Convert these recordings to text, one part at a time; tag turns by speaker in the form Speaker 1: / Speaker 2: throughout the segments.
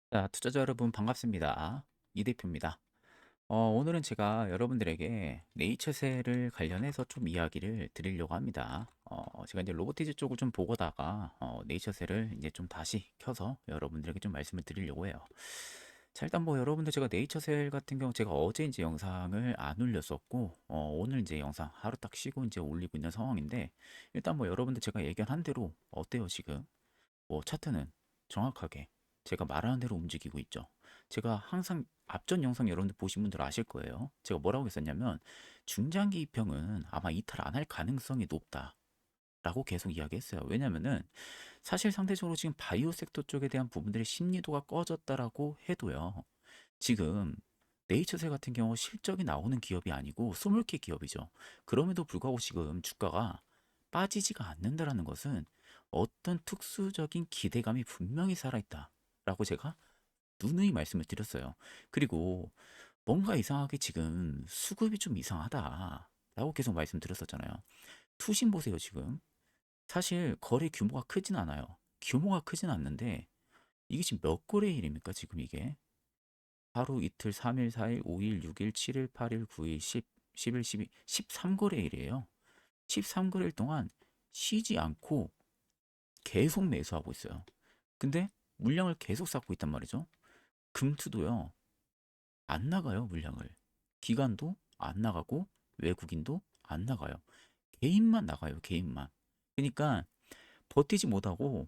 Speaker 1: 자, 투자자 여러분 반갑습니다. 이 대표입니다. 오늘은 제가 여러분들에게 네이처셀을 관련해서 좀 이야기를 드리려고 합니다. 제가 이제 로보티즈 쪽을 좀 보고다가 네이처셀을 이제 좀 다시 켜서 여러분들에게 좀 말씀을 드리려고 해요. 자, 일단 뭐 여러분들 제가 네이처셀 같은 경우 제가 어제 이제 영상을 안 올렸었고 오늘 이제 영상 하루 딱 쉬고 이제 올리고 있는 상황인데 일단 뭐 여러분들 제가 예견한 대로 어때요 지금? 뭐 차트는 정확하게 제가 말하는 대로 움직이고 있죠. 제가 항상 앞전 영상 여러분들 보신 분들 아실 거예요. 제가 뭐라고 했었냐면 중장기 입형은 아마 이탈 안 할 가능성이 높다. 라고 계속 이야기했어요. 왜냐면은 사실 상대적으로 지금 바이오 섹터 쪽에 대한 부분들의 심리도가 꺼졌다라고 해도요. 지금 네이처세 같은 경우 실적이 나오는 기업이 아니고 스몰캡 기업이죠. 그럼에도 불구하고 지금 주가가 빠지지가 않는다라는 것은 어떤 특수적인 기대감이 분명히 살아있다라고 제가 누누이 말씀을 드렸어요. 그리고 뭔가 이상하게 지금 수급이 좀 이상하다라고 계속 말씀드렸었잖아요. 투신 보세요, 지금. 사실 거래 규모가 크진 않아요. 규모가 크진 않는데 이게 지금 몇 거래의 일입니까, 지금 이게? 하루 이틀 3일 4일 5일 6일 7일 8일 9일 10 11 12 13거래일이에요. 13거래일 동안 쉬지 않고 계속 매수하고 있어요. 근데 물량을 계속 쌓고 있단 말이죠. 금투도요. 안 나가요, 물량을. 기관도 안 나가고 외국인도 안 나가요. 개인만 나가요, 개인만. 그러니까 버티지 못하고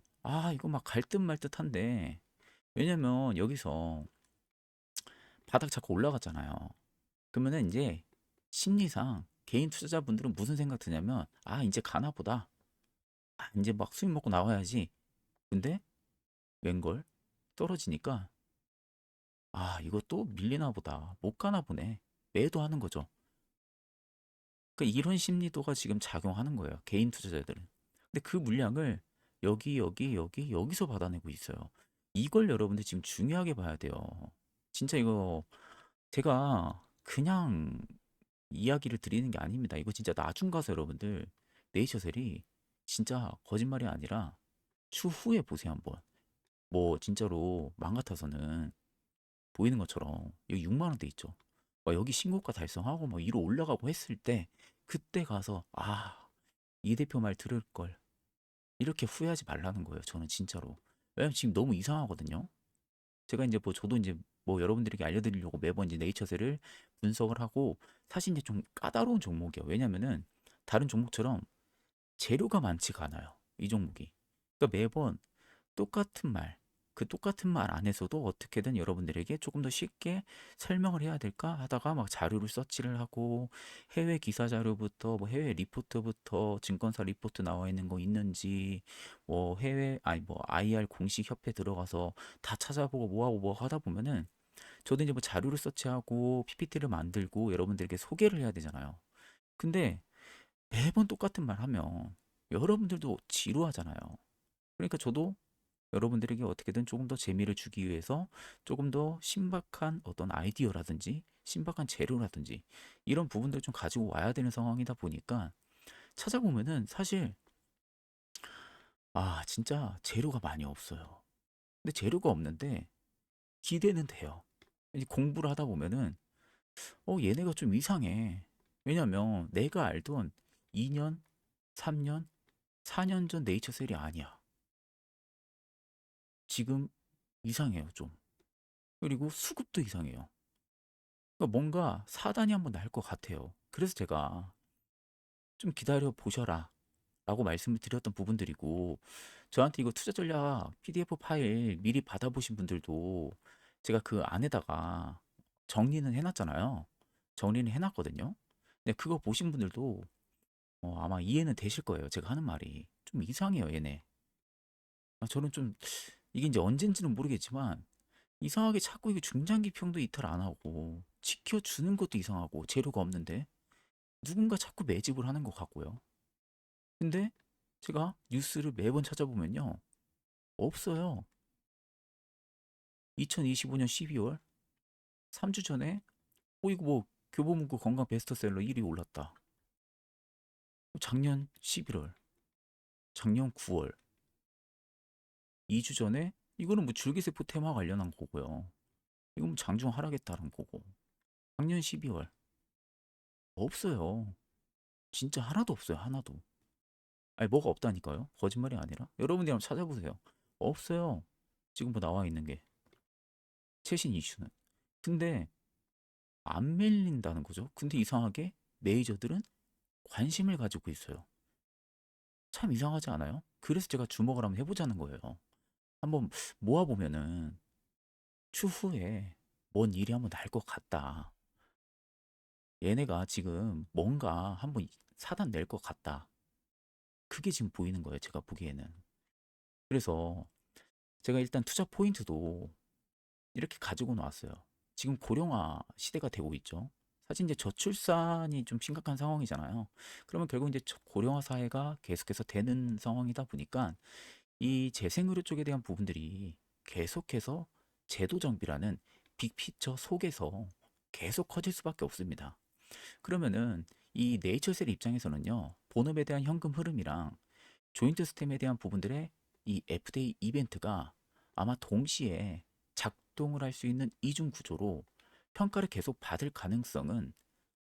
Speaker 1: 이거 막 갈 듯 말 듯한데 왜냐면 여기서 바닥 자꾸 올라갔잖아요. 그러면은 이제 심리상 개인 투자자분들은 무슨 생각 드냐면 이제 가나 보다. 이제 막 수익 먹고 나와야지. 근데 웬걸 떨어지니까 이거 또 밀리나 보다. 못 가나 보네. 매도하는 거죠. 그러니까 이런 심리도가 지금 작용하는 거예요. 개인 투자자들은. 근데 그 물량을 여기서 받아내고 있어요. 이걸 여러분들 지금 중요하게 봐야 돼요. 진짜 이거 제가 그냥 이야기를 드리는 게 아닙니다. 이거 진짜 나중 가서 여러분들 네이처셀이 진짜 거짓말이 아니라 추후에 보세요 한번. 뭐 진짜로 마음 같아서는 보이는 것처럼 여기 6만 원대 있죠. 여기 신고가 달성하고 막 위로 올라가고 했을 때 그때 가서 이 대표 말 들을 걸 이렇게 후회하지 말라는 거예요. 저는 진짜로. 왜냐면 지금 너무 이상하거든요. 제가 이제 뭐 저도 이제 뭐 여러분들에게 알려드리려고 매번 이제 네이처셀을 분석을 하고 사실 이제 좀 까다로운 종목이에요. 왜냐면은 다른 종목처럼 재료가 많지가 않아요. 이 종목이. 그러니까 매번 똑같은 말, 그 똑같은 말 안에서도 어떻게든 여러분들에게 조금 더 쉽게 설명을 해야 될까 하다가 막 자료를 서치를 하고 해외 기사 자료부터 뭐 해외 리포트부터 증권사 리포트 나와 있는 거 있는지 뭐 해외 아니 뭐 IR 공식 협회 들어가서 다 찾아보고 뭐하고 뭐 하다 보면은 저도 이제 뭐 자료를 서치하고 PPT를 만들고 여러분들에게 소개를 해야 되잖아요. 근데 매번 똑같은 말 하면 여러분들도 지루하잖아요. 그러니까 저도 여러분들에게 어떻게든 조금 더 재미를 주기 위해서 조금 더 신박한 어떤 아이디어라든지 신박한 재료라든지 이런 부분들 좀 가지고 와야 되는 상황이다 보니까 찾아보면은 사실 진짜 재료가 많이 없어요. 근데 재료가 없는데 기대는 돼요. 이제 공부를 하다 보면은 얘네가 좀 이상해. 왜냐면 내가 알던 2년, 3년, 4년 전 네이처셀이 아니야. 지금 이상해요, 좀. 그리고 수급도 이상해요. 그러니까 뭔가 사단이 한번 날 것 같아요. 그래서 제가 좀 기다려 보셔라 라고 말씀을 드렸던 부분들이고 저한테 이거 투자 전략 PDF 파일 미리 받아보신 분들도 제가 그 안에다가 정리는 해놨잖아요. 정리는 해놨거든요. 근데 그거 보신 분들도 아마 이해는 되실 거예요. 제가 하는 말이 좀 이상해요, 얘네. 저는 좀 이게 이제 언젠지는 모르겠지만 이상하게 자꾸 이게 중장기 평도 이탈 안 하고 지켜주는 것도 이상하고 재료가 없는데 누군가 자꾸 매집을 하는 것 같고요. 근데 제가 뉴스를 매번 찾아보면요. 없어요. 2025년 12월 3주 전에 이거 뭐 교보문고 건강 베스트셀러 1위 올랐다. 작년 11월, 작년 9월, 2주 전에 이거는 뭐 줄기세포 테마 관련한 거고요. 이건 뭐 장중 하락에 따른 거고. 작년 12월 없어요. 진짜 하나도 없어요. 하나도. 아니 뭐가 없다니까요. 거짓말이 아니라. 여러분들이 한번 찾아보세요. 없어요. 지금 뭐 나와 있는 게 최신 이슈는. 근데 안 밀린다는 거죠. 근데 이상하게 메이저들은 관심을 가지고 있어요. 참 이상하지 않아요? 그래서 제가 주목을 한번 해보자는 거예요. 한번 모아보면은 추후에 뭔 일이 한번 날 것 같다. 얘네가 지금 뭔가 한번 사단 낼 것 같다. 그게 지금 보이는 거예요. 제가 보기에는. 그래서 제가 일단 투자 포인트도 이렇게 가지고 나왔어요. 지금 고령화 시대가 되고 있죠. 사실 이제 저출산이 좀 심각한 상황이잖아요. 그러면 결국 이제 고령화 사회가 계속해서 되는 상황이다 보니까 이 재생의료 쪽에 대한 부분들이 계속해서 제도 정비라는 빅피처 속에서 계속 커질 수밖에 없습니다. 그러면은 이 네이처셀 입장에서는요, 본업에 대한 현금 흐름이랑 조인트 스템에 대한 부분들의 이 FDA 이벤트가 아마 동시에 작동을 할 수 있는 이중 구조로 평가를 계속 받을 가능성은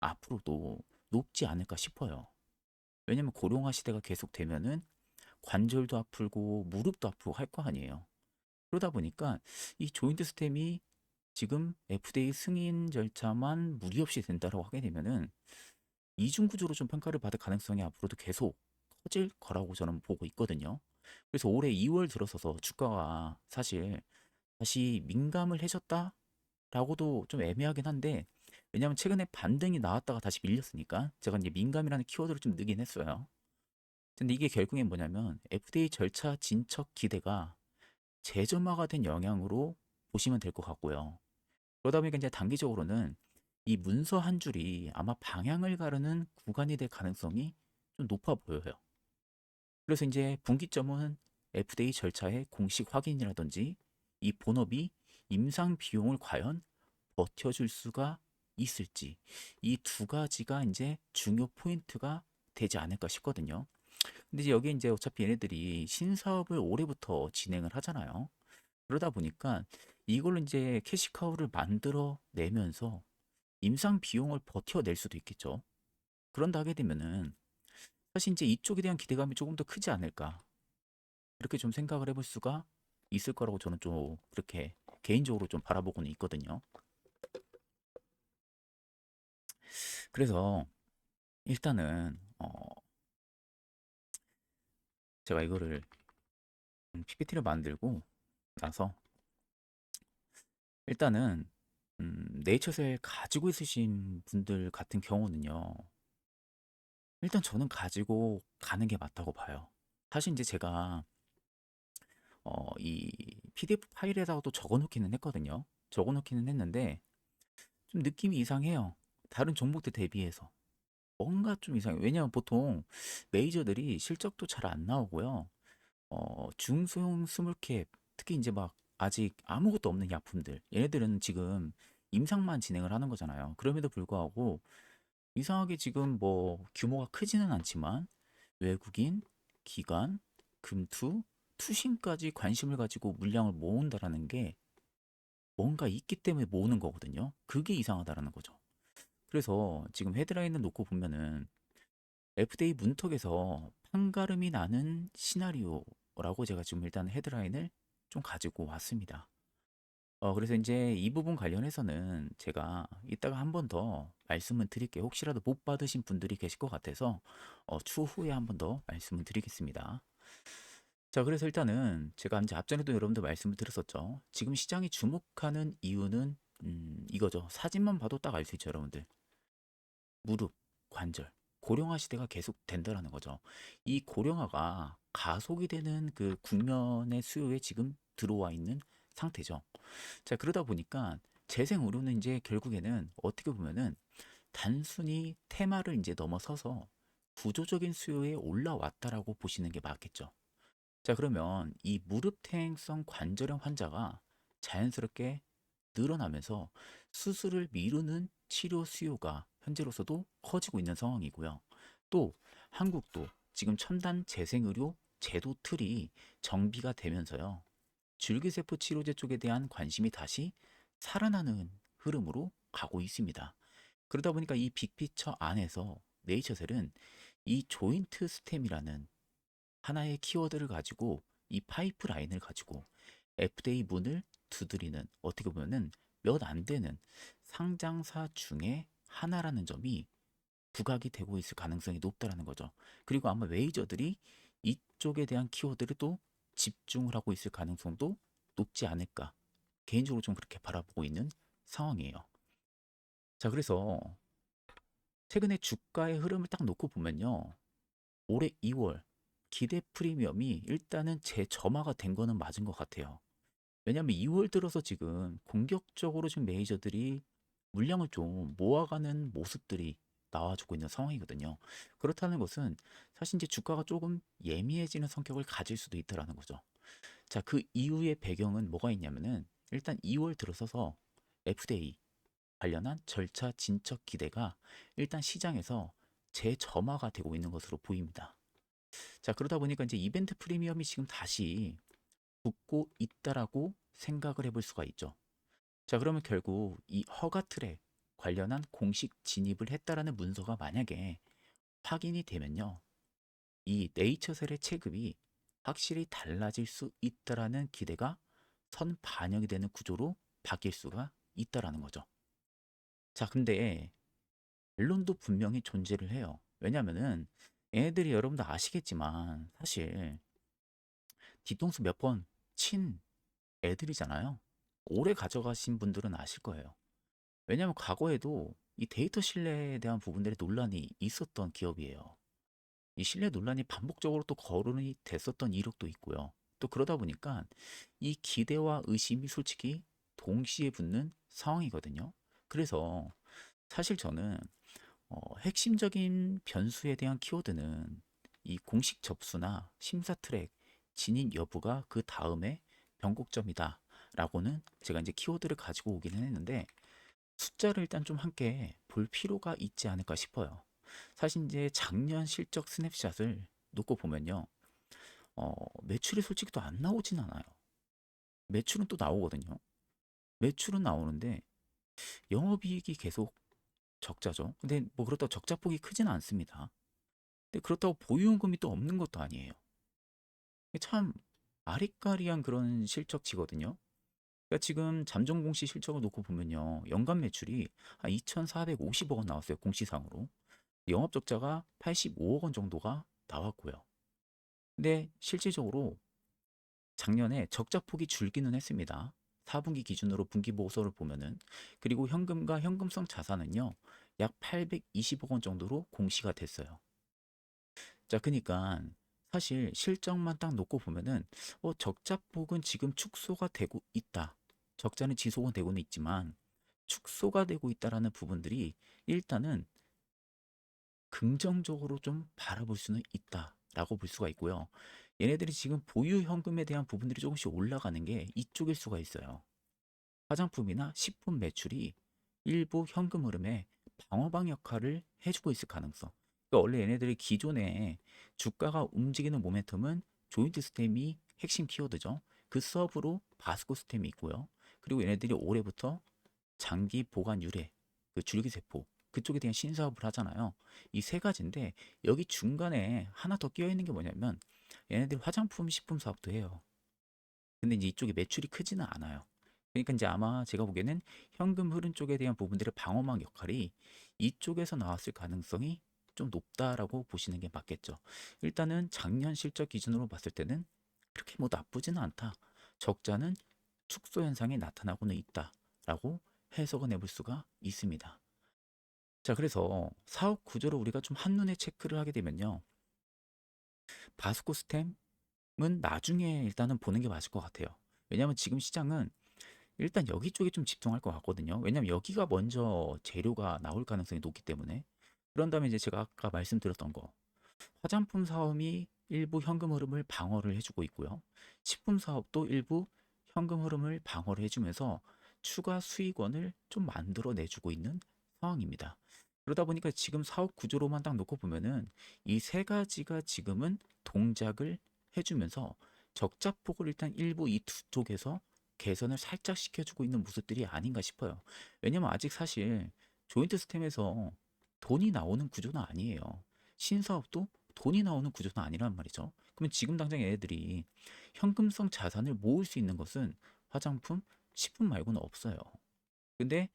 Speaker 1: 앞으로도 높지 않을까 싶어요. 왜냐면 고령화 시대가 계속되면은 관절도 아프고 무릎도 아프고 할 거 아니에요. 그러다 보니까 이 조인트 스템이 지금 FDA 승인 절차만 무리 없이 된다고 하게 되면은 이중 구조로 좀 평가를 받을 가능성이 앞으로도 계속 커질 거라고 저는 보고 있거든요. 그래서 올해 2월 들어서서 주가가 사실 다시 민감을 해졌다라고도 좀 애매하긴 한데, 왜냐하면 최근에 반등이 나왔다가 다시 밀렸으니까 제가 이제 민감이라는 키워드를 좀 넣긴 했어요. 근데 이게 결국엔 뭐냐면 FDA 절차 진척 기대가 재점화가 된 영향으로 보시면 될 것 같고요. 그러다 보니까 이제 단기적으로는 이 문서 한 줄이 아마 방향을 가르는 구간이 될 가능성이 좀 높아 보여요. 그래서 이제 분기점은 FDA 절차의 공식 확인이라든지 이 본업이 임상 비용을 과연 버텨줄 수가 있을지, 이 두 가지가 이제 중요 포인트가 되지 않을까 싶거든요. 근데 이제 여기 이제 어차피 얘네들이 신사업을 올해부터 진행을 하잖아요. 그러다 보니까 이걸로 이제 캐시카우를 만들어 내면서 임상 비용을 버텨낼 수도 있겠죠. 그런다 하게 되면은 사실 이제 이쪽에 대한 기대감이 조금 더 크지 않을까. 이렇게 좀 생각을 해볼 수가 있을 거라고 저는 좀 그렇게 개인적으로 좀 바라보고는 있거든요. 그래서 일단은 제가 이거를 PPT를 만들고 나서 일단은 네이처셀 가지고 있으신 분들 같은 경우는요. 일단 저는 가지고 가는 게 맞다고 봐요. 사실 이제 제가 이 PDF 파일에다가도 적어 놓기는 했거든요. 적어 놓기는 했는데 좀 느낌이 이상해요. 다른 종목들 대비해서. 뭔가 좀 이상해요. 왜냐면 보통 메이저들이 실적도 잘 안 나오고요. 중소형 스몰캡, 특히 이제 막 아직 아무것도 없는 약품들. 얘네들은 지금 임상만 진행을 하는 거잖아요. 그럼에도 불구하고 이상하게 지금 뭐 규모가 크지는 않지만 외국인, 기관, 금투, 투신까지 관심을 가지고 물량을 모은다라는 게 뭔가 있기 때문에 모으는 거거든요. 그게 이상하다라는 거죠. 그래서 지금 헤드라인을 놓고 보면은 FDA 문턱에서 판가름이 나는 시나리오라고 제가 지금 일단 헤드라인을 좀 가지고 왔습니다. 그래서 이제 이 부분 관련해서는 제가 이따가 한 번 더 말씀을 드릴게요. 혹시라도 못 받으신 분들이 계실 것 같아서 추후에 한 번 더 말씀을 드리겠습니다. 자, 그래서 일단은 제가 이제 앞전에도 여러분들 말씀을 드렸었죠. 지금 시장이 주목하는 이유는 이거죠. 사진만 봐도 딱 알 수 있죠, 여러분들. 무릎, 관절, 고령화 시대가 계속 된다라는 거죠. 이 고령화가 가속이 되는 그 국면의 수요에 지금 들어와 있는 상태죠. 자, 그러다 보니까 재생 의료는 이제 결국에는 어떻게 보면은 단순히 테마를 이제 넘어서서 구조적인 수요에 올라왔다라고 보시는 게 맞겠죠. 자, 그러면 이 무릎 퇴행성 관절염 환자가 자연스럽게 늘어나면서 수술을 미루는 치료 수요가 현재로서도 커지고 있는 상황이고요. 또 한국도 지금 첨단 재생의료 제도 틀이 정비가 되면서요. 줄기세포 치료제 쪽에 대한 관심이 다시 살아나는 흐름으로 가고 있습니다. 그러다 보니까 이 빅피처 안에서 네이처셀은 이 조인트 스템이라는 하나의 키워드를 가지고 이 파이프라인을 가지고 FDA 문을 두드리는, 어떻게 보면은 몇 안 되는 상장사 중에 하나라는 점이 부각이 되고 있을 가능성이 높다라는 거죠. 그리고 아마 메이저들이 이쪽에 대한 키워드를 또 집중을 하고 있을 가능성도 높지 않을까. 개인적으로 좀 그렇게 바라보고 있는 상황이에요. 자, 그래서 최근에 주가의 흐름을 딱 놓고 보면요. 올해 2월 기대 프리미엄이 일단은 재점화가 된 거는 맞은 것 같아요. 왜냐하면 2월 들어서 지금 공격적으로 지금 메이저들이 물량을 좀 모아가는 모습들이 나와주고 있는 상황이거든요. 그렇다는 것은 사실 이제 주가가 조금 예민해지는 성격을 가질 수도 있다라는 거죠. 자, 그 이후의 배경은 뭐가 있냐면은 일단 2월 들어서서 FDA 관련한 절차 진척 기대가 일단 시장에서 재점화가 되고 있는 것으로 보입니다. 자, 그러다 보니까 이제 이벤트 프리미엄이 지금 다시 붙고 있다라고 생각을 해볼 수가 있죠. 자, 그러면 결국 이 허가 트랙 관련한 공식 진입을 했다라는 문서가 만약에 확인이 되면요. 이 네이처셀의 체급이 확실히 달라질 수 있다라는 기대가 선 반영이 되는 구조로 바뀔 수가 있다라는 거죠. 자, 근데 결론도 분명히 존재를 해요. 왜냐면은 얘네들이 여러분도 아시겠지만 사실 뒤통수 몇 번 친 애들이잖아요. 오래 가져가신 분들은 아실 거예요. 왜냐하면 과거에도 이 데이터 신뢰에 대한 부분들의 논란이 있었던 기업이에요. 이 신뢰 논란이 반복적으로 또 거론이 됐었던 이력도 있고요. 또 그러다 보니까 이 기대와 의심이 솔직히 동시에 붙는 상황이거든요. 그래서 사실 저는 핵심적인 변수에 대한 키워드는 이 공식 접수나 심사 트랙 진입 여부가 그 다음에 변곡점이다 라고는 제가 이제 키워드를 가지고 오기는 했는데 숫자를 일단 좀 함께 볼 필요가 있지 않을까 싶어요. 사실 이제 작년 실적 스냅샷을 놓고 보면요. 매출이 솔직히 또 안 나오진 않아요. 매출은 또 나오거든요. 매출은 나오는데 영업이익이 계속 적자죠. 근데 뭐 그렇다고 적자폭이 크지는 않습니다. 근데 그렇다고 보유원금이 또 없는 것도 아니에요. 이게 참 아리까리한 그런 실적치거든요. 그러니까 지금 잠정 공시 실적을 놓고 보면요. 연간 매출이 한 2,450억 원 나왔어요. 공시상으로. 영업 적자가 85억 원 정도가 나왔고요. 근데 실질적으로 작년에 적자 폭이 줄기는 했습니다. 4분기 기준으로 분기 보고서를 보면은 그리고 현금과 현금성 자산은요. 약 820억 원 정도로 공시가 됐어요. 자, 그러니까 사실 실적만 딱 놓고 보면은 적자 폭은 지금 축소가 되고 있다. 적자는 지속은 되고는 있지만 축소가 되고 있다라는 부분들이 일단은 긍정적으로 좀 바라볼 수는 있다라고 볼 수가 있고요. 얘네들이 지금 보유 현금에 대한 부분들이 조금씩 올라가는 게 이쪽일 수가 있어요. 화장품이나 식품 매출이 일부 현금 흐름에 방어막 역할을 해주고 있을 가능성. 그러니까 원래 얘네들이 기존에 주가가 움직이는 모멘텀은 조인트 스템이 핵심 키워드죠. 그 서브로 바스코 스템이 있고요. 그리고 얘네들이 올해부터 장기 보관 유래, 그 줄기세포 그쪽에 대한 신사업을 하잖아요. 이 세 가지인데 여기 중간에 하나 더 끼어 있는 게 뭐냐면 얘네들 화장품 식품 사업도 해요. 근데 이제 이쪽에 매출이 크지는 않아요. 그러니까 이제 아마 제가 보기에는 현금 흐름 쪽에 대한 부분들의 방어막 역할이 이쪽에서 나왔을 가능성이 좀 높다라고 보시는 게 맞겠죠. 일단은 작년 실적 기준으로 봤을 때는 그렇게 뭐 나쁘지는 않다. 적자는 축소 현상이 나타나고는 있다라고 해석을 해볼 수가 있습니다. 자, 그래서 사업 구조를 우리가 좀 한눈에 체크를 하게 되면요. 바스코 스템은 나중에 일단은 보는 게 맞을 것 같아요. 왜냐하면 지금 시장은 일단 여기 쪽에 좀 집중할 것 같거든요. 왜냐하면 여기가 먼저 재료가 나올 가능성이 높기 때문에. 그런 다음에 이제 제가 아까 말씀드렸던 거. 화장품 사업이 일부 현금 흐름을 방어를 해주고 있고요. 식품 사업도 일부 현금 흐름을 방어를 해주면서 추가 수익원을 좀 만들어 내주고 있는 상황입니다. 그러다 보니까 지금 사업 구조로만 딱 놓고 보면은 이 세 가지가 지금은 동작을 해주면서 적자폭을 일단 일부 이 두 쪽에서 개선을 살짝 시켜주고 있는 모습들이 아닌가 싶어요. 왜냐면 아직 사실 조인트 스템에서 돈이 나오는 구조는 아니에요. 신사업도 돈이 나오는 구조는 아니란 말이죠. 그러면 지금 당장 얘네들이 현금성 자산을 모을 수 있는 것은 화장품, 식품 말고는 없어요. 근데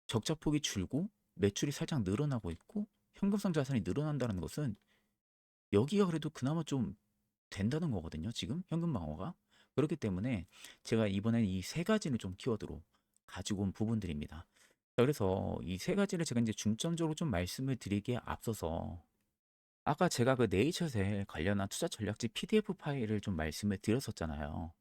Speaker 1: 적자폭이 줄고 매출이 살짝 늘어나고 있고 현금성 자산이 늘어난다는 것은 여기가 그래도 그나마 좀 된다는 거거든요. 지금 현금 방어가. 그렇기 때문에 제가 이번엔 이 세 가지를 좀 키워드로 가지고 온 부분들입니다. 자, 그래서 이 세 가지를 제가 이제 중점적으로 좀 말씀을 드리기에 앞서서 아까 제가 그 네이처셀 관련한 투자 전략지 PDF 파일을 좀 말씀을 드렸었잖아요.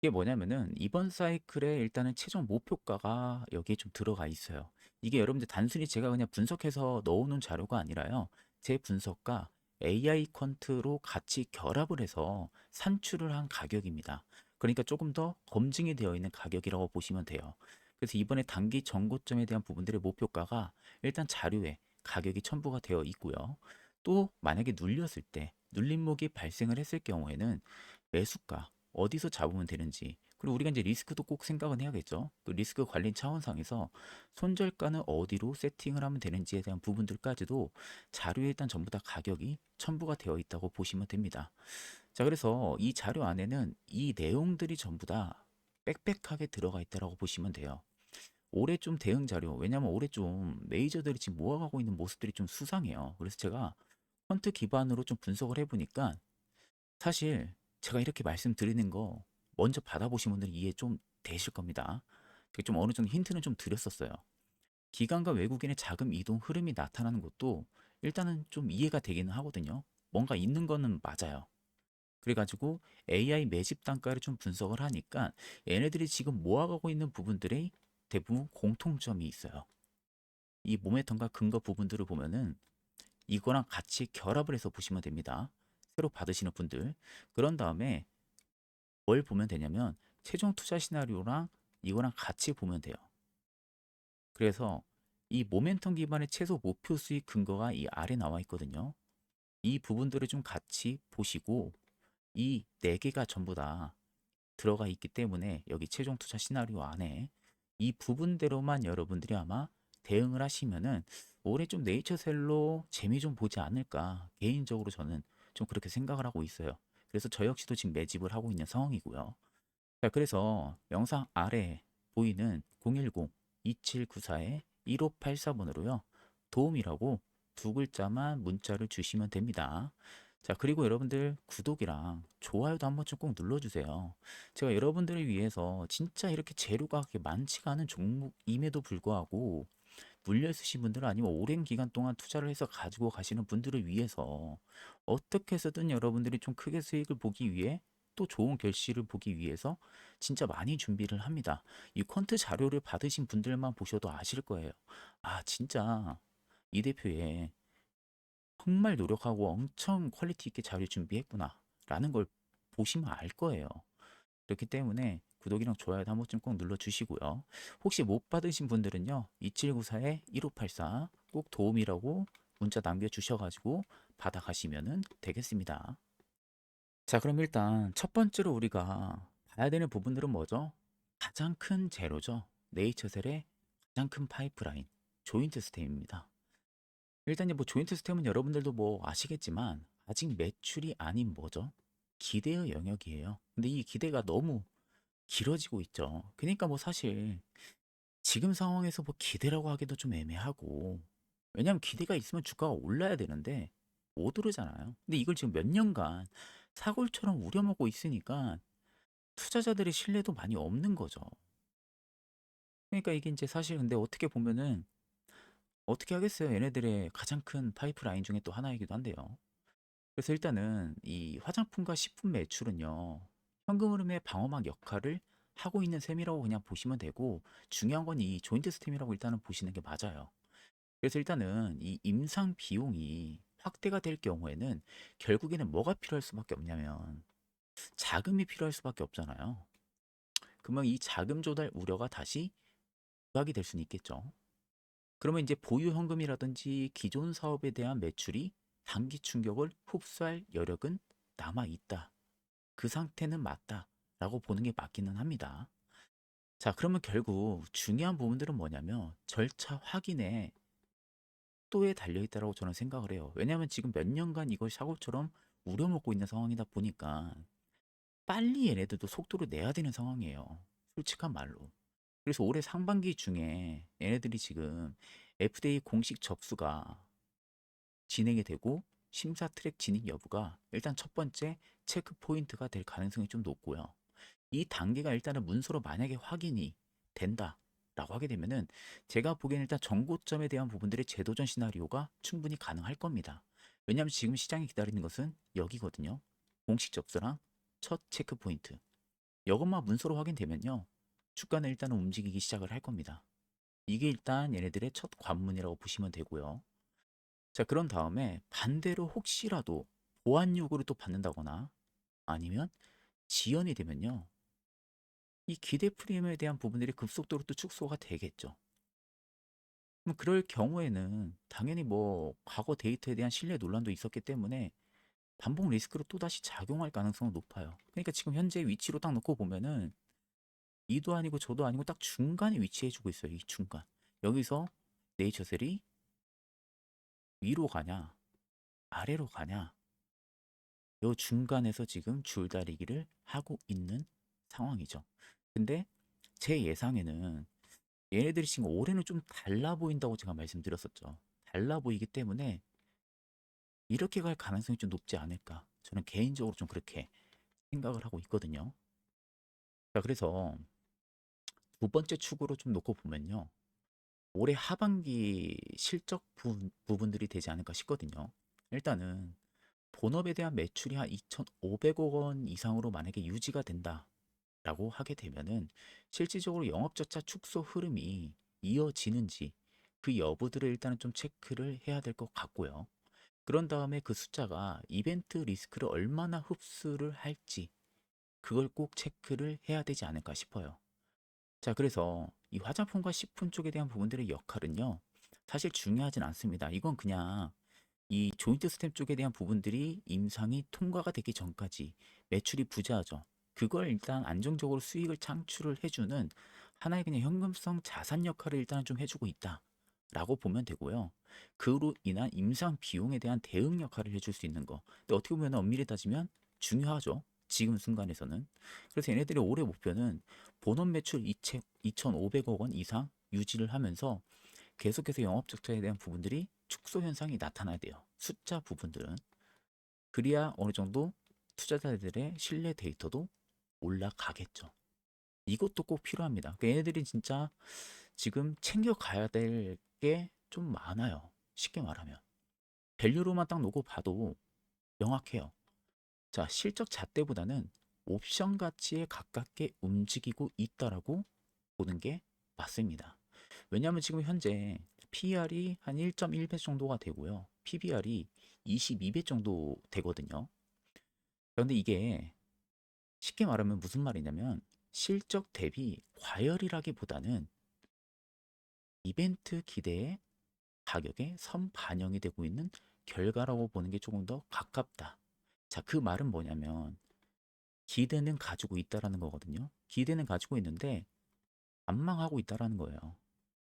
Speaker 1: 이게 뭐냐면은 이번 사이클에 일단은 최종 목표가가 여기에 좀 들어가 있어요. 이게 여러분들 단순히 제가 그냥 분석해서 넣어놓은 자료가 아니라요. 제 분석과 AI 퀀트로 같이 결합을 해서 산출을 한 가격입니다. 그러니까 조금 더 검증이 되어 있는 가격이라고 보시면 돼요. 그래서 이번에 단기 전고점에 대한 부분들의 목표가가 일단 자료에 가격이 첨부가 되어 있고요. 또 만약에 눌렸을 때 눌림목이 발생을 했을 경우에는 매수가 어디서 잡으면 되는지, 그리고 우리가 이제 리스크도 꼭 생각은 해야겠죠. 그 리스크 관리 차원상에서 손절가는 어디로 세팅을 하면 되는지에 대한 부분들까지도 자료에 일단 전부 다 가격이 첨부가 되어 있다고 보시면 됩니다. 자, 그래서 이 자료 안에는 이 내용들이 전부 다 빽빽하게 들어가 있다고 보시면 돼요. 올해 좀 대응 자료, 왜냐면 올해 좀 메이저들이 지금 모아가고 있는 모습들이 좀 수상해요. 그래서 제가 펀트 기반으로 좀 분석을 해보니까 사실 제가 이렇게 말씀드리는 거 먼저 받아보신 분들은 이해 좀 되실 겁니다. 제가 좀 어느 정도 힌트는 좀 드렸었어요. 기관과 외국인의 자금 이동 흐름이 나타나는 것도 일단은 좀 이해가 되기는 하거든요. 뭔가 있는 거는 맞아요. 그래가지고 AI 매집 단가를 좀 분석을 하니까 얘네들이 지금 모아가고 있는 부분들의 대부분 공통점이 있어요. 이 모멘텀과 근거 부분들을 보면은 이거랑 같이 결합을 해서 보시면 됩니다. 새로 받으시는 분들. 그런 다음에 뭘 보면 되냐면 최종 투자 시나리오랑 이거랑 같이 보면 돼요. 그래서 이 모멘텀 기반의 최소 목표 수익 근거가 이 아래 나와 있거든요. 이 부분들을 좀 같이 보시고 이 네 개가 전부 다 들어가 있기 때문에 여기 최종 투자 시나리오 안에 이 부분대로만 여러분들이 아마 대응을 하시면은 올해 좀 네이처셀로 재미 좀 보지 않을까, 개인적으로 저는 좀 그렇게 생각을 하고 있어요. 그래서 저 역시도 지금 매집을 하고 있는 상황이고요. 자, 그래서 영상 아래 보이는 010-2794-1584번으로요. 도움이라고 두 글자만 문자를 주시면 됩니다. 자, 그리고 여러분들 구독이랑 좋아요도 한 번쯤 꼭 눌러주세요. 제가 여러분들을 위해서 진짜 이렇게 재료가 그렇게 많지가 않은 종목임에도 불구하고 물려있으신 분들 아니면 오랜 기간 동안 투자를 해서 가지고 가시는 분들을 위해서 어떻게 해서든 여러분들이 좀 크게 수익을 보기 위해 또 좋은 결실을 보기 위해서 진짜 많이 준비를 합니다. 이 퀀트 자료를 받으신 분들만 보셔도 아실 거예요. 아, 진짜 이 대표의 정말 노력하고 엄청 퀄리티 있게 자료 준비했구나 라는 걸 보시면 알 거예요. 그렇기 때문에 구독이랑 좋아요도 한 번쯤 꼭 눌러주시고요. 혹시 못 받으신 분들은요. 2794-1584 꼭 도움이라고 문자 남겨주셔가지고 받아가시면 되겠습니다. 자, 그럼 일단 첫 번째로 우리가 봐야 되는 부분들은 뭐죠? 가장 큰 재료죠. 네이처셀의 가장 큰 파이프라인, 조인트 스템입니다. 일단 뭐 조인트 스템은 여러분들도 뭐 아시겠지만 아직 매출이 아닌 뭐죠? 기대의 영역이에요. 근데 이 기대가 너무 길어지고 있죠. 그러니까 뭐 사실 지금 상황에서 뭐 기대라고 하기도 좀 애매하고, 왜냐면 기대가 있으면 주가가 올라야 되는데 못 오르잖아요. 근데 이걸 지금 몇 년간 사골처럼 우려먹고 있으니까 투자자들의 신뢰도 많이 없는 거죠. 그러니까 이게 이제 사실 근데 어떻게 보면은 어떻게 하겠어요. 얘네들의 가장 큰 파이프라인 중에 또 하나이기도 한데요. 그래서 일단은 이 화장품과 식품 매출은요, 현금 흐름의 방어막 역할을 하고 있는 셈이라고 그냥 보시면 되고, 중요한 건 이 조인트 스템이라고 일단은 보시는 게 맞아요. 그래서 일단은 이 임상 비용이 확대가 될 경우에는 결국에는 뭐가 필요할 수밖에 없냐면 자금이 필요할 수밖에 없잖아요. 그러면 이 자금 조달 우려가 다시 부각이 될 수는 있겠죠. 그러면 이제 보유 현금이라든지 기존 사업에 대한 매출이 단기 충격을 흡수할 여력은 남아 있다. 그 상태는 맞다라고 보는 게 맞기는 합니다. 자, 그러면 결국 중요한 부분들은 뭐냐면 절차 확인에 속도에 달려 있다라고 저는 생각을 해요. 왜냐하면 지금 몇 년간 이걸 사고처럼 우려먹고 있는 상황이다 보니까 빨리 얘네들도 속도를 내야 되는 상황이에요. 솔직한 말로. 그래서 올해 상반기 중에 얘네들이 지금 FDA 공식 접수가 진행이 되고 심사 트랙 진입 여부가 일단 첫 번째 체크 포인트가 될 가능성이 좀 높고요. 이 단계가 일단은 문서로 만약에 확인이 된다라고 하게 되면은 제가 보기에는 일단 정고점에 대한 부분들의 재도전 시나리오가 충분히 가능할 겁니다. 왜냐하면 지금 시장이 기다리는 것은 여기거든요. 공식 접수랑 첫 체크 포인트. 이것만 문서로 확인되면요. 주가는 일단은 움직이기 시작을 할 겁니다. 이게 일단 얘네들의 첫 관문이라고 보시면 되고요. 자, 그런 다음에 반대로 혹시라도 보안 요구를 또 받는다거나 아니면 지연이 되면요. 이 기대 프리미엄에 대한 부분들이 급속도로 또 축소가 되겠죠. 그럼 그럴 경우에는 당연히 뭐 과거 데이터에 대한 신뢰 논란도 있었기 때문에 반복 리스크로 또다시 작용할 가능성은 높아요. 그러니까 지금 현재 위치로 딱 놓고 보면은 이도 아니고 저도 아니고 딱 중간에 위치해주고 있어요. 이 중간. 여기서 네이처셀이 위로 가냐, 아래로 가냐, 요 중간에서 지금 줄다리기를 하고 있는 상황이죠. 근데 제 예상에는 얘네들이 지금 올해는 좀 달라 보인다고 제가 말씀드렸었죠. 달라 보이기 때문에 이렇게 갈 가능성이 좀 높지 않을까. 저는 개인적으로 좀 그렇게 생각을 하고 있거든요. 자, 그래서 두 번째 축으로 좀 놓고 보면요. 올해 하반기 실적 부분들이 되지 않을까 싶거든요. 일단은 본업에 대한 매출이 한 2,500억 원 이상으로 만약에 유지가 된다라고 하게 되면은 실질적으로 영업적자 축소 흐름이 이어지는지 그 여부들을 일단은 좀 체크를 해야 될 것 같고요. 그런 다음에 그 숫자가 이벤트 리스크를 얼마나 흡수를 할지 그걸 꼭 체크를 해야 되지 않을까 싶어요. 자, 그래서 이 화장품과 식품 쪽에 대한 부분들의 역할은요. 사실 중요하진 않습니다. 이건 그냥 이 조인트 스탬 쪽에 대한 부분들이 임상이 통과가 되기 전까지 매출이 부재하죠. 그걸 일단 안정적으로 수익을 창출을 해주는 하나의 그냥 현금성 자산 역할을 일단 좀 해주고 있다라고 보면 되고요. 그로 인한 임상 비용에 대한 대응 역할을 해줄 수 있는 거. 근데 어떻게 보면 엄밀히 따지면 중요하죠. 지금 순간에서는. 그래서 얘네들의 올해 목표는 본업 매출 2,500억 원 이상 유지를 하면서 계속해서 영업 적자에 대한 부분들이 축소 현상이 나타나야 돼요. 숫자 부분들은. 그래야 어느 정도 투자자들의 신뢰 데이터도 올라가겠죠. 이것도 꼭 필요합니다. 그러니까 얘네들이 진짜 지금 챙겨가야 될 게 좀 많아요. 쉽게 말하면. 밸류로만 딱 놓고 봐도 명확해요. 자, 실적 잣대보다는 옵션 가치에 가깝게 움직이고 있다라고 보는 게 맞습니다. 왜냐하면 지금 현재 PER이 한 1.1배 정도가 되고요. PBR이 22배 정도 되거든요. 그런데 이게 쉽게 말하면 무슨 말이냐면 실적 대비 과열이라기보다는 이벤트 기대의 가격에 선반영이 되고 있는 결과라고 보는 게 조금 더 가깝다. 자, 그 말은 뭐냐면 기대는 가지고 있다라는 거거든요. 기대는 가지고 있는데 안망하고 있다라는 거예요.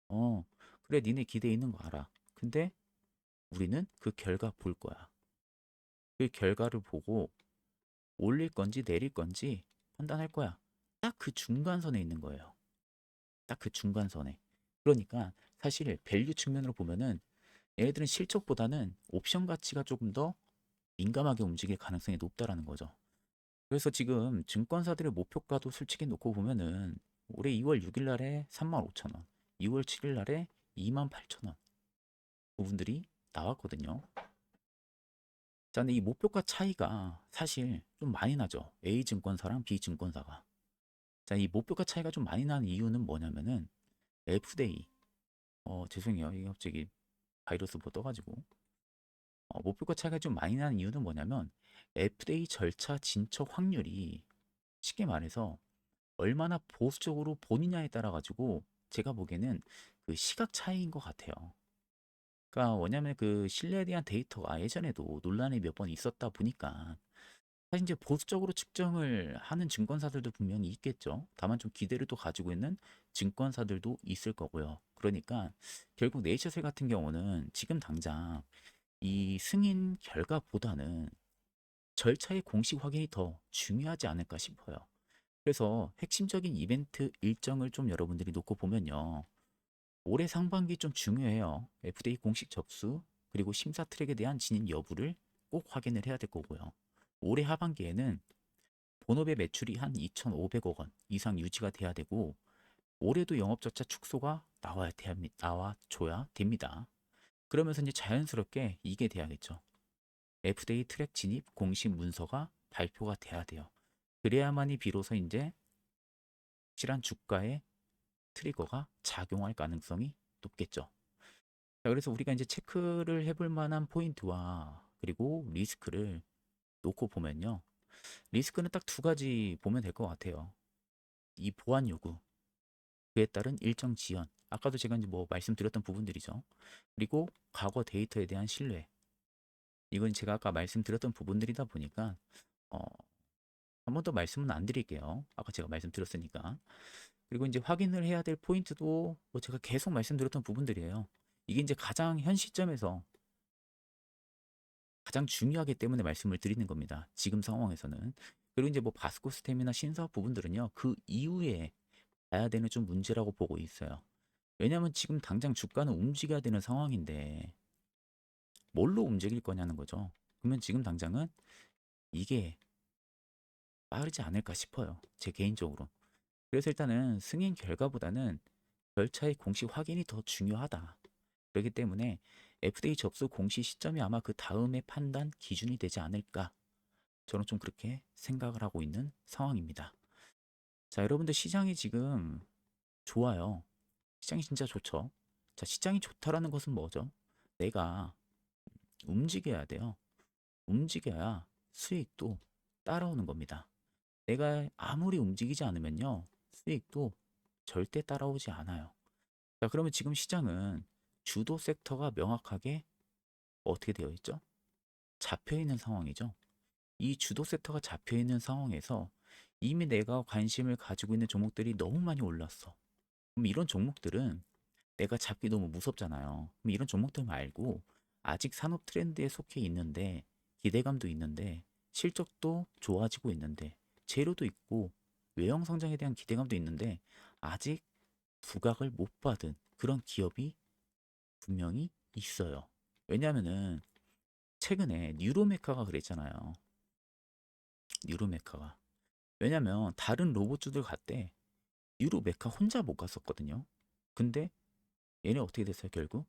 Speaker 1: 어, 그래, 니네 기대 있는 거 알아. 근데 우리는 그 결과 볼 거야. 그 결과를 보고 올릴 건지 내릴 건지 판단할 거야. 딱 그 중간선에 있는 거예요. 딱 그 중간선에. 그러니까 사실 밸류 측면으로 보면은 얘네들은 실적보다는 옵션 가치가 조금 더 민감하게 움직일 가능성이 높다라는 거죠. 그래서 지금 증권사들의 목표가도 솔직히 놓고 보면은 올해 2월 6일 날에 35,000원, 2월 7일 날에 28,000원 부분들이 나왔거든요. 자, 근데 이 목표가 차이가 사실 좀 많이 나죠. A 증권사랑 B 증권사가. 자, 이 목표가 차이가 좀 많이 나는 이유는 뭐냐면은 FDA, 죄송해요. 이게 갑자기 바이러스 뭐 떠가지고. 목표가 차이가 좀 많이 나는 이유는 뭐냐면 FDA 절차 진척 확률이 쉽게 말해서 얼마나 보수적으로 보느냐에 따라 가지고 제가 보기에는 그 시각 차이인 것 같아요. 그러니까 뭐냐면 그 신뢰에 대한 데이터가 예전에도 논란이 몇 번 있었다 보니까 사실 이제 보수적으로 측정을 하는 증권사들도 분명히 있겠죠. 다만 좀 기대를 또 가지고 있는 증권사들도 있을 거고요. 그러니까 결국 네이처셀 같은 경우는 지금 당장 이 승인 결과보다는 절차의 공식 확인이 더 중요하지 않을까 싶어요. 그래서 핵심적인 이벤트 일정을 좀 여러분들이 놓고 보면요. 올해 상반기 좀 중요해요. FDA 공식 접수, 그리고 심사 트랙에 대한 진입 여부를 꼭 확인을 해야 될 거고요. 올해 하반기에는 본업의 매출이 한 2,500억 원 이상 유지가 돼야 되고, 올해도 영업적자 축소가 나와줘야 됩니다. 그러면서 이제 자연스럽게 이게 돼야겠죠. FDA 트랙 진입 공식 문서가 발표가 돼야 돼요. 그래야만이 비로소 이제 실한 주가의 트리거가 작용할 가능성이 높겠죠. 자, 그래서 우리가 이제 체크를 해볼 만한 포인트와 그리고 리스크를 놓고 보면요. 리스크는 딱 두 가지 보면 될 것 같아요. 이 보안 요구, 그에 따른 일정 지연. 아까도 제가 이제 뭐 말씀드렸던 부분들이죠. 그리고 과거 데이터에 대한 신뢰. 이건 제가 아까 말씀드렸던 부분들이다 보니까 어, 한 번 더 말씀은 안 드릴게요. 아까 제가 말씀드렸으니까. 그리고 이제 확인을 해야 될 포인트도 뭐 제가 계속 말씀드렸던 부분들이에요. 이게 이제 가장 현 시점에서 가장 중요하기 때문에 말씀을 드리는 겁니다. 지금 상황에서는. 그리고 이제 뭐 바스코스템이나 신사업 부분들은요. 그 이후에 봐야 되는 좀 문제라고 보고 있어요. 왜냐하면 지금 당장 주가는 움직여야 되는 상황인데 뭘로 움직일 거냐는 거죠. 그러면 지금 당장은 이게 빠르지 않을까 싶어요. 제 개인적으로. 그래서 일단은 승인 결과보다는 절차의 공식 확인이 더 중요하다. 그렇기 때문에 FDA 접수 공시 시점이 아마 그 다음에 판단 기준이 되지 않을까. 저는 좀 그렇게 생각을 하고 있는 상황입니다. 자, 여러분들 시장이 지금 좋아요. 시장이 진짜 좋죠. 자, 시장이 좋다라는 것은 뭐죠? 내가 움직여야 돼요. 움직여야 수익도 따라오는 겁니다. 내가 아무리 움직이지 않으면요. 수익도 절대 따라오지 않아요. 자, 그러면 지금 시장은 주도 섹터가 명확하게 어떻게 되어 있죠? 잡혀 있는 상황이죠. 이 주도 섹터가 잡혀 있는 상황에서 이미 내가 관심을 가지고 있는 종목들이 너무 많이 올랐어. 그럼 이런 종목들은 내가 잡기 너무 무섭잖아요. 그럼 이런 종목들 말고 아직 산업 트렌드에 속해 있는데 기대감도 있는데 실적도 좋아지고 있는데 재료도 있고 외형 성장에 대한 기대감도 있는데 아직 부각을 못 받은 그런 기업이 분명히 있어요. 왜냐하면은 최근에 뉴로메카가 그랬잖아요. 뉴로메카가. 왜냐면 다른 로봇주들 갔대 뉴로메카 혼자 못 갔었거든요. 근데 얘네 어떻게 됐어요 결국?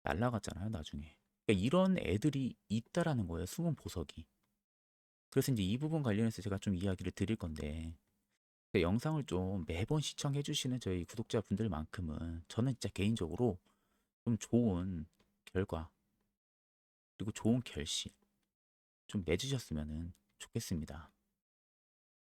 Speaker 1: 날라갔잖아요 나중에. 그러니까 이런 애들이 있다라는 거예요 숨은 보석이. 그래서 이제 이 부분 관련해서 제가 좀 이야기를 드릴 건데 그 영상을 좀 매번 시청해 주시는 저희 구독자분들만큼은 저는 진짜 개인적으로 좀 좋은 결과 그리고 좋은 결실 좀 맺으셨으면 좋겠습니다.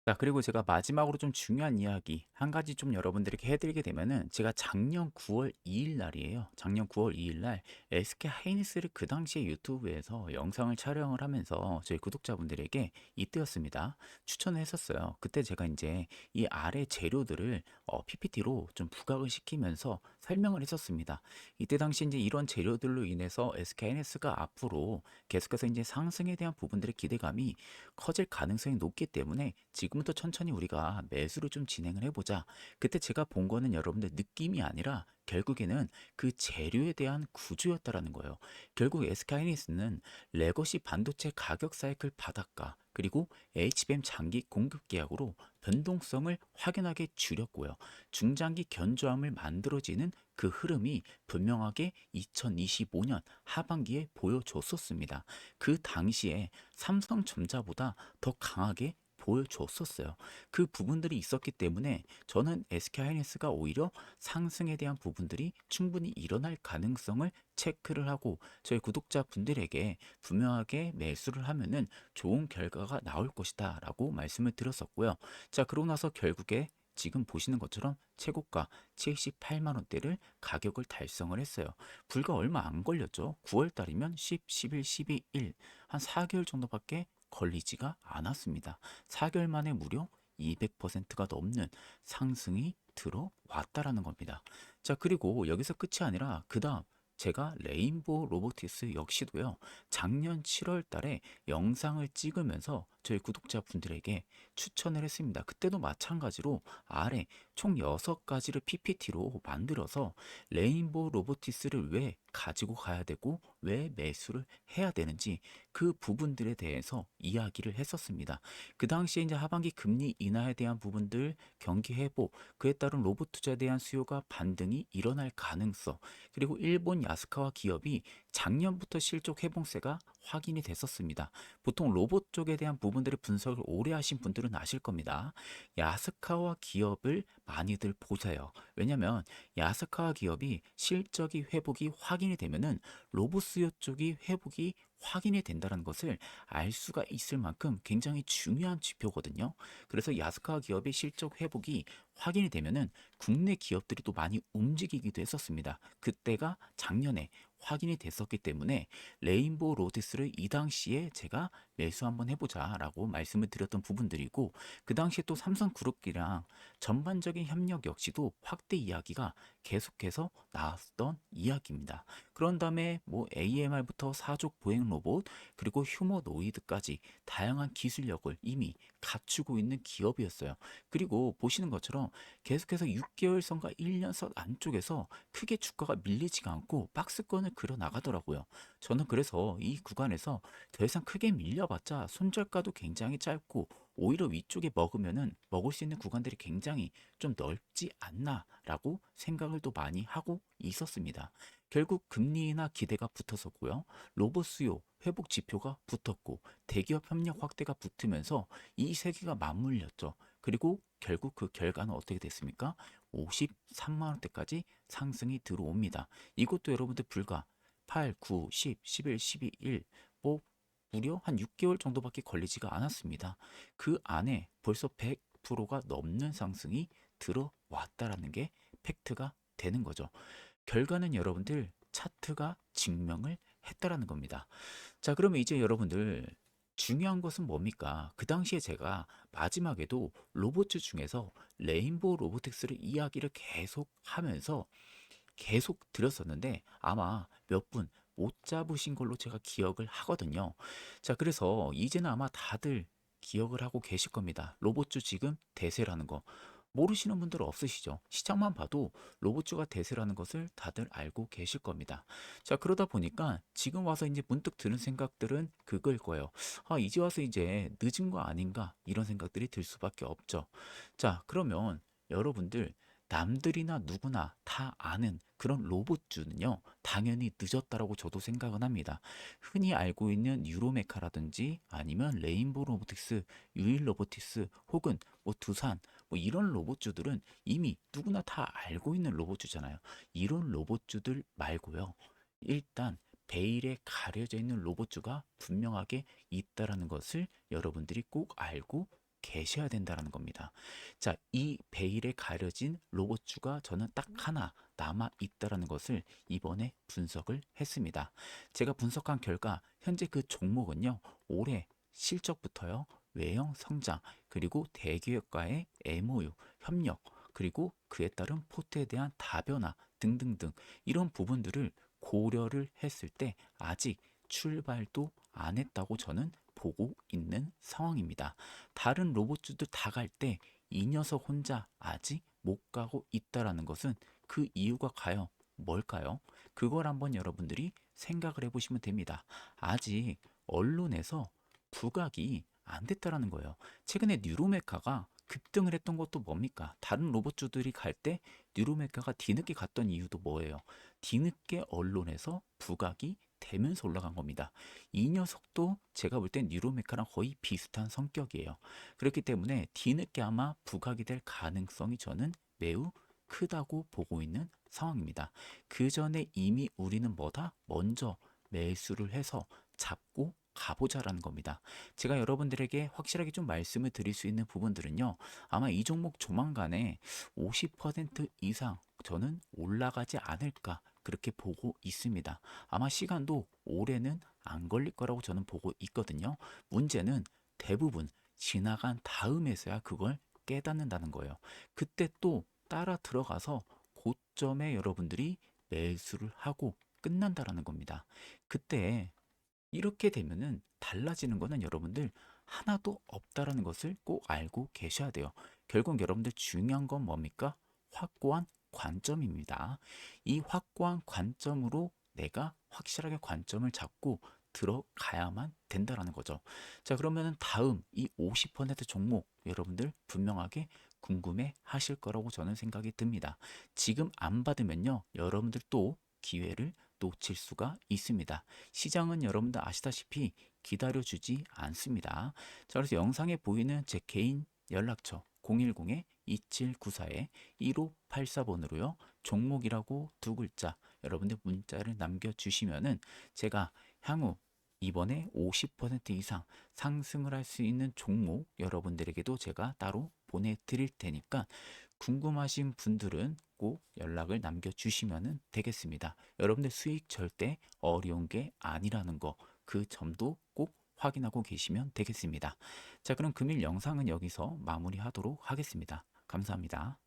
Speaker 1: 자, 그리고 제가 마지막으로 좀 중요한 이야기 한 가지 좀 여러분들에게 해드리게 되면은 제가 작년 9월 2일 날이에요. 작년 9월 2일 날 SK 하이닉스를 그 당시에 유튜브에서 영상을 촬영을 하면서 저희 구독자분들에게 이때였습니다. 추천을 했었어요. 그때 제가 이제 이 아래 재료들을 PPT로 좀 부각을 시키면서 설명을 했었습니다. 이때 당시 이제 이런 재료들로 인해서 SK 하이닉스가 앞으로 계속해서 이제 상승에 대한 부분들의 기대감이 커질 가능성이 높기 때문에 지금부터 천천히 우리가 매수를 좀 진행을 해보자. 그때 제가 본 거는 여러분들 느낌이 아니라 결국에는 그 재료에 대한 구조였다라는 거예요. 결국 SK하이닉스는 레거시 반도체 가격 사이클 바닥과 그리고 HBM 장기 공급 계약으로 변동성을 확연하게 줄였고요. 중장기 견조함을 만들어지는 그 흐름이 분명하게 2025년 하반기에 보여줬었습니다. 그 당시에 삼성전자보다 더 강하게 보여줬었어요. 그 부분들이 있었기 때문에 저는 SK하이닉스가 오히려 상승에 대한 부분들이 충분히 일어날 가능성을 체크를 하고 저희 구독자분들에게 분명하게 매수를 하면은 좋은 결과가 나올 것이다 라고 말씀을 드렸었고요. 자, 그러고 나서 결국에 지금 보시는 것처럼 최고가 78만 원대를 가격을 달성을 했어요. 불과 얼마 안 걸렸죠. 9월 달이면 10, 11, 12, 1, 한 4개월 정도밖에 걸리지가 않았습니다. 4개월 만에 무려 200%가 넘는 상승이 들어왔다라는 겁니다. 자, 그리고 여기서 끝이 아니라 그 다음 제가 레인보우 로보티스 역시도요, 작년 7월 달에 영상을 찍으면서 저희 구독자분들에게 추천을 했습니다. 그때도 마찬가지로 아래 총 6가지를 PPT로 만들어서 레인보우 로보티스를 왜 가지고 가야 되고 왜 매수를 해야 되는지 그 부분들에 대해서 이야기를 했었습니다. 그 당시에 이제 하반기 금리 인하에 대한 부분들, 경기 회복, 그에 따른 로봇 투자에 대한 수요가 반등이 일어날 가능성, 그리고 일본 야스카와 기업이 작년부터 실적 회복세가 확인이 됐었습니다. 보통 로봇 쪽에 대한 부분들의 분석을 오래 하신 분들은 아실 겁니다. 야스카와 기업을 많이들 보세요. 왜냐면 야스카와 기업이 실적이 회복이 확인이 되면은 로봇 수요 쪽이 회복이 확인이 된다는 것을 알 수가 있을 만큼 굉장히 중요한 지표거든요. 그래서 야스카 기업의 실적 회복이 확인이 되면은 국내 기업들이 또 많이 움직이기도 했었습니다. 그때가 작년에 확인이 됐었기 때문에 레인보우 로보틱스를 이 당시에 제가 매수 한번 해보자라고 말씀을 드렸던 부분들이고, 그 당시에 또 삼성그룹이랑 전반적인 협력 역시도 확대 이야기가 계속해서 나왔던 이야기입니다. 그런 다음에 뭐 AMR부터 사족 보행 로봇, 그리고 휴머노이드까지 다양한 기술력을 이미 갖추고 있는 기업이었어요. 그리고 보시는 것처럼 계속해서 6개월선과 1년선 안쪽에서 크게 주가가 밀리지가 않고 박스권을 그려 나가더라고요. 저는 그래서 이 구간에서 더 이상 크게 밀려봤자 손절가도 굉장히 짧고 오히려 위쪽에 먹으면은 먹을 수 있는 구간들이 굉장히 좀 넓지 않나라고 생각을 또 많이 하고 있었습니다. 결국 금리 인하 기대가 붙었었고요. 로봇 수요 회복 지표가 붙었고 대기업 협력 확대가 붙으면서 이 세 개가 맞물렸죠. 그리고 결국 그 결과는 어떻게 됐습니까? 53만 원대까지 상승이 들어옵니다. 이것도 여러분들 불과 8, 9, 10, 11, 12, 1, 뭐 무려 한 6개월 정도밖에 걸리지가 않았습니다. 그 안에 벌써 100%가 넘는 상승이 들어왔다라는 게 팩트가 되는 거죠. 결과는 여러분들 차트가 증명을 했다라는 겁니다. 자, 그러면 이제 여러분들 중요한 것은 뭡니까? 그 당시에 제가 마지막에도 로봇 중에서 레인보우 로보틱스를 이야기를 계속 하면서 계속 드렸었는데 아마 몇 분 못 잡으신 걸로 제가 기억을 하거든요. 자, 그래서 이제는 아마 다들 기억을 하고 계실 겁니다. 로봇주 지금 대세라는 거. 모르시는 분들 없으시죠? 시장만 봐도 로봇주가 대세라는 것을 다들 알고 계실 겁니다. 자, 그러다 보니까 지금 와서 이제 문득 드는 생각들은 그걸 거예요. 아, 이제 와서 이제 늦은 거 아닌가? 이런 생각들이 들 수밖에 없죠. 자, 그러면 여러분들 남들이나 누구나 다 아는 그런 로봇주는요, 당연히 늦었다라고 저도 생각은 합니다. 흔히 알고 있는 유로메카라든지 아니면 레인보우 로보틱스, 유일 로보틱스 혹은 뭐 두산 뭐 이런 로봇주들은 이미 누구나 다 알고 있는 로봇주잖아요. 이런 로봇주들 말고요. 일단 베일에 가려져 있는 로봇주가 분명하게 있다라는 것을 여러분들이 꼭 알고 계셔야 된다는 겁니다. 자, 이 베일에 가려진 로봇주가 저는 딱 하나 남아 있다라는 것을 이번에 분석을 했습니다. 제가 분석한 결과 현재 그 종목은요, 올해 실적부터요, 외형 성장, 그리고 대기업과의 MOU, 협력, 그리고 그에 따른 포트에 대한 다변화 등등등 이런 부분들을 고려를 했을 때 아직 출발도 안 했다고 저는 보고 있는 상황입니다. 다른 로봇주들 다 갈 때 이 녀석 혼자 아직 못 가고 있다라는 것은 그 이유가 과연 뭘까요? 그걸 한번 여러분들이 생각을 해보시면 됩니다. 아직 언론에서 부각이 안 됐다라는 거예요. 최근에 뉴로메카가 급등을 했던 것도 뭡니까? 다른 로봇주들이 갈 때 뉴로메카가 뒤늦게 갔던 이유도 뭐예요? 뒤늦게 언론에서 부각이 되면서 올라간 겁니다. 이 녀석도 제가 볼 땐 뉴로메카랑 거의 비슷한 성격이에요. 그렇기 때문에 뒤늦게 아마 부각이 될 가능성이 저는 매우 크다고 보고 있는 상황입니다. 그 전에 이미 우리는 뭐다? 먼저 매수를 해서 잡고 가보자라는 겁니다. 제가 여러분들에게 확실하게 좀 말씀을 드릴 수 있는 부분들은요, 아마 이 종목 조만간에 50% 이상 저는 올라가지 않을까 그렇게 보고 있습니다. 아마 시간도 올해는 안 걸릴 거라고 저는 보고 있거든요. 문제는 대부분 지나간 다음에서야 그걸 깨닫는다는 거예요. 그때 또 따라 들어가서 고점에 여러분들이 매수를 하고 끝난다라는 겁니다. 그때 이렇게 되면은 달라지는 거는 여러분들 하나도 없다라는 것을 꼭 알고 계셔야 돼요. 결국 여러분들 중요한 건 뭡니까? 확고한 관점입니다. 이 확고한 관점으로 내가 확실하게 관점을 잡고 들어가야만 된다라는 거죠. 자, 그러면은 다음 이 50% 종목 여러분들 분명하게 궁금해 하실 거라고 저는 생각이 듭니다. 지금 안 받으면요, 여러분들 또 기회를 놓칠 수가 있습니다. 시장은 여러분들 아시다시피 기다려주지 않습니다. 자, 그래서 영상에 보이는 제 개인 연락처 010-2794-1584번으로요. 종목이라고 두 글자 여러분들 문자를 남겨주시면은 제가 향후 이번에 50% 이상 상승을 할 수 있는 종목 여러분들에게도 제가 따로 보내드릴 테니까 궁금하신 분들은 꼭 연락을 남겨주시면 되겠습니다. 여러분들 수익 절대 어려운 게 아니라는 거, 그 점도 꼭 확인하고 계시면 되겠습니다. 자, 그럼 금일 영상은 여기서 마무리하도록 하겠습니다. 감사합니다.